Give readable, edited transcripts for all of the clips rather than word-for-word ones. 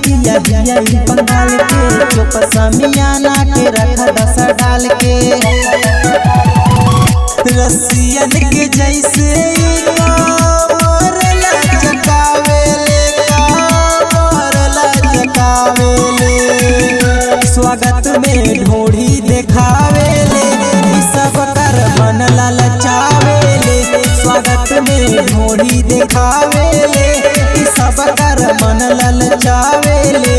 बिया बिया बंगाल के चुप समियाना के रखा दसा डाल के रसियन के जैसे स्वागत में ढोढ़ी देखावेले सब कर मन ललचावेले स्वागत में ढोढ़ी देखावेले सब कर मन ललचावेले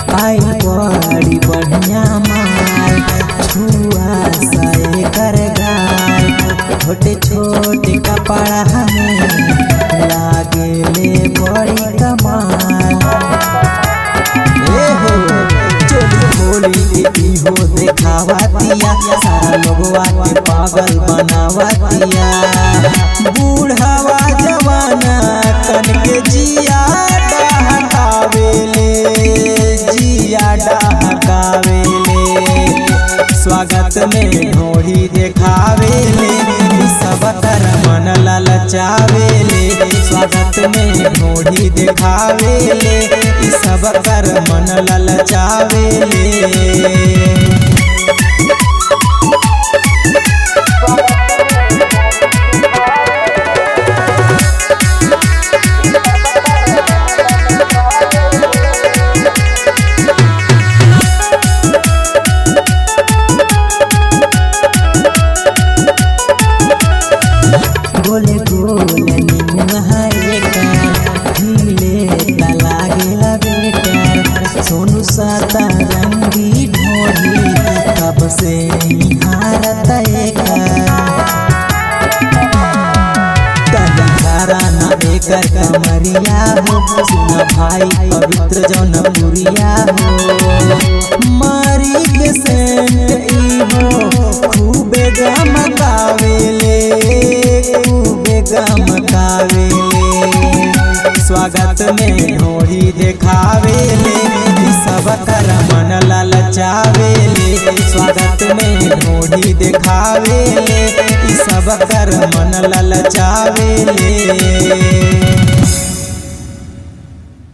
बड़ी बढ़िया माल छुआ साए कर गाय छोटे छोटे कपड़ा हमें लागे ले बड़ी कमाल हो चोली खोली के हो देखावतिया सारा लोगवा के पागल बनावतिया बूढ़ावा जवाना कन के जिया स्वागत में ढोढ़ी देखावेले सब कर मन ललचावेले स्वागत में ढोढ़ी देखावेले सब कर मन ललचावेले गोले गोले लागे बेटर सोनू साता रंगी ढोढ़ी कब से हारत एकर कमरिया हो सुना भाई पवित्र जौनपुरिया हो मारी के सेंट हो खूबे गमकावेले स्वागत में ढोढ़ी देखावेले सब कर मन ललचावेले स्वागत में ढोढ़ी देखावेले सब कर मन ललचावेले।